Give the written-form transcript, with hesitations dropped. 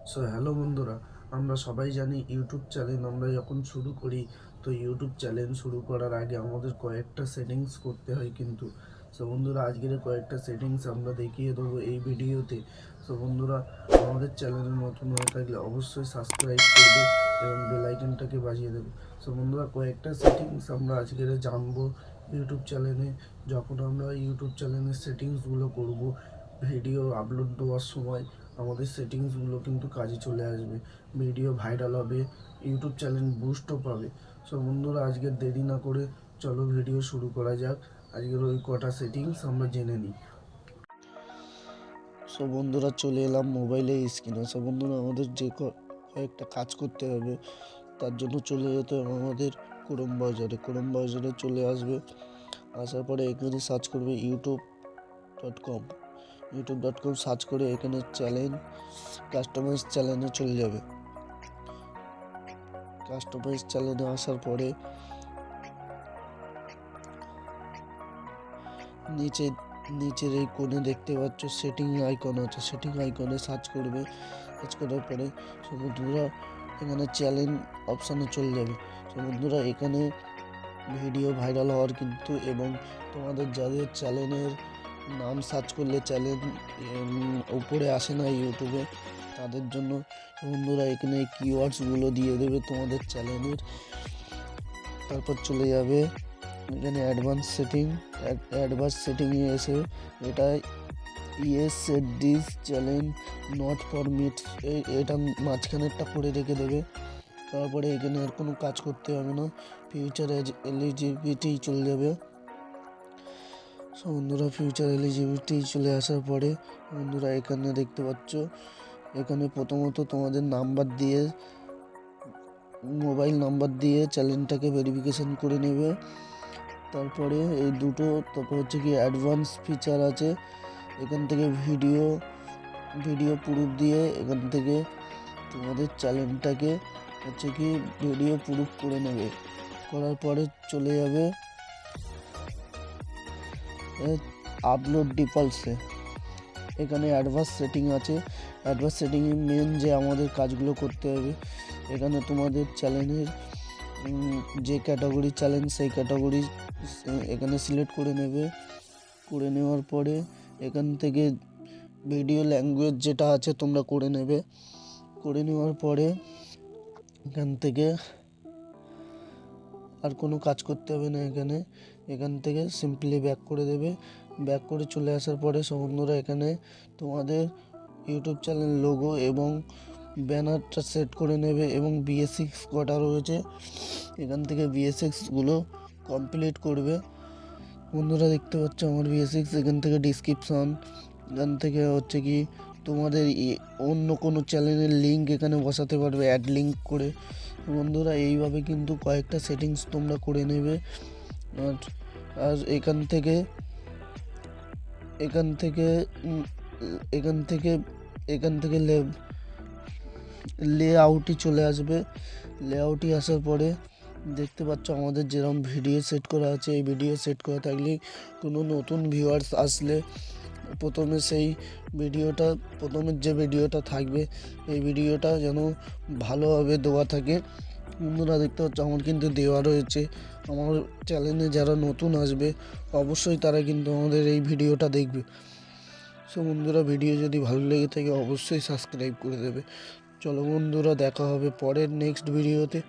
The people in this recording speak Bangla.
সো হ্যালো বন্ধুরা, আমরা সবাই জানি ইউটিউব চ্যানেল আমরা যখন শুরু করি, তো ইউটিউব চ্যানেল শুরু করার আগে আমাদের কয়েকটা সেটিংস করতে হয় কিন্তু। সো বন্ধুরা, আজকের কয়েকটা সেটিংস আমরা দেখিয়ে দেবো এই ভিডিওতে। সো বন্ধুরা, আমাদের চ্যানেলে নতুন হয়ে থাকলে অবশ্যই সাবস্ক্রাইব করবে এবং বেল আইকনটাকে বাজিয়ে দেবে। সো বন্ধুরা, কয়েকটা সেটিংস আমরা আজকের জানবো ইউটিউব চ্যানেলে। যখন আমরা ইউটিউব চ্যানেলের সেটিংসগুলো করব, ভিডিও আপলোড দেওয়ার সময় আমাদের সেটিংসগুলো কিন্তু কাজে চলে আসবে, ভিডিও ভাইরাল হবে, ইউটিউব চ্যানেল বুস্টও পাবে। সো বন্ধুরা, আজকের দেরি না করে চলো ভিডিও শুরু করা যাক। আজকের ওই কটা সেটিংস আমরা জেনে নিই। সো বন্ধুরা, চলে এলাম মোবাইলে স্ক্রিনে। সো বন্ধুরা, আমাদের যে কয়েকটা কাজ করতে হবে, তার জন্য চলে যেতে হবে আমাদের ক্রোম ব্রাউজারে চলে আসবে। আসার পরে এখানে সার্চ করবে ইউটিউব.com সার্চ করে এখানে কাস্টমাইজ চ্যানেলে চলে যাবে। কাস্টমাইজ চ্যানেলে আসার পরে নিচে নিচের এই কোণে দেখতে পাচ্ছ সেটিং আইকন আছে, সেটিং আইকনে সার্চ করবে। সার্চ করার পরে বন্ধুরা এখানে চ্যানেল অপশানে চলে যাবে। বন্ধুরা, এখানে ভিডিও ভাইরাল হওয়ার কিন্তু এবং তোমাদের যাদের চ্যানেলের নাম সার্চ করলে চ্যানেল উপরে আসে না ইউটিউবে, তাদের জন্য বন্ধুরা এখানে কিওয়ার্ডসগুলো দিয়ে দেবে তোমাদের চ্যানেলের। তারপর চলে যাবে এখানে অ্যাডভান্স সেটিংয়ে এসে এটা yes set this channel not for meet, এটা মাঝখানেরটা করে রেখে দেবে। তারপরে এখানে আর কোনো কাজ করতে হবে না, ফিউচার এলিজিবিলিটি চলে যাবে। বন্ধুরা, ফিউচার এলিজিবিলিটি চলে আসার পরে বন্ধুরা এখানে দেখতে পাচ্ছ, এখানে প্রথমত তোমাদের মোবাইল নাম্বার দিয়ে চ্যানেলটাকে ভেরিফিকেশন করে নেবে। তারপরে তারপর হচ্ছে কি অ্যাডভান্স ফিচার আছে, এখান থেকে ভিডিও প্রুফ দিয়ে এখান থেকে তোমাদের চ্যানেলটাকে হচ্ছে কি ভিডিও প্রুফ করে নেবে। করার পরে চলে যাবে আপলোড ডিফল্টসে। এখানে অ্যাডভান্স সেটিং আছে, অ্যাডভান্স সেটিংয়ে মেন যে আমাদের কাজগুলো করতে হবে, এখানে তোমাদের চ্যানেলের যে ক্যাটাগরি চ্যানেল সেই ক্যাটাগরি এখানে সিলেক্ট করে নেবে। করে নেওয়ার পরে এখান থেকে ভিডিও ল্যাঙ্গুয়েজ যেটা আছে তোমরা করে নেবে। করে নেওয়ার পরে এখান থেকে আর কোনো কাজ করতে হবে না। এখান থেকে সিম্পলি ব্যাক করে দেবে। ব্যাক করে চলে আসার পরে বন্ধুরা এখানে তোমাদের ইউটিউব চ্যানেল লোগো এবং ব্যানারটা সেট করে নেবে এবং BS6 কটা রয়েছে, এখান থেকে BS6গুলো কমপ্লিট করবে। বন্ধুরা, দেখতে পাচ্ছ আমার BS6। এখান থেকে ডিসক্রিপশন, এখান থেকে হচ্ছে কি তোমাদের অন্য কোনো চ্যানেলের লিঙ্ক এখানে বসাতে পারবে অ্যাড লিঙ্ক করে। বন্ধুরা, এইভাবে কিন্তু কয়েকটা সেটিংস তোমরা করে নেবে। আর এখান থেকে এখান থেকে এখান থেকে এখান থেকে লেআউটই চলে আসবে। লেআউটই আসার পরে দেখতে পাচ্ছ আমাদের যেরকম ভিডিও সেট করা আছে, এই ভিডিও সেট করা থাকলে কোনো নতুন ভিউয়ার্স আসলে প্রথমে যে ভিডিওটা থাকবে এই ভিডিওটা যেন ভালোভাবে দেওয়া থাকে। বন্ধুরা, দেখতে পাচ্ছ আমার কিন্তু দেওয়া রয়েছে। আমার চ্যানেলে যারা নতুন আসবে অবশ্যই তারা কিন্তু আমাদের এই ভিডিওটা দেখবে। সো বন্ধুরা, ভিডিও যদি ভালো লেগে থাকে অবশ্যই সাবস্ক্রাইব করে দেবে। চলো বন্ধুরা, দেখা হবে পরের নেক্সট ভিডিওতে।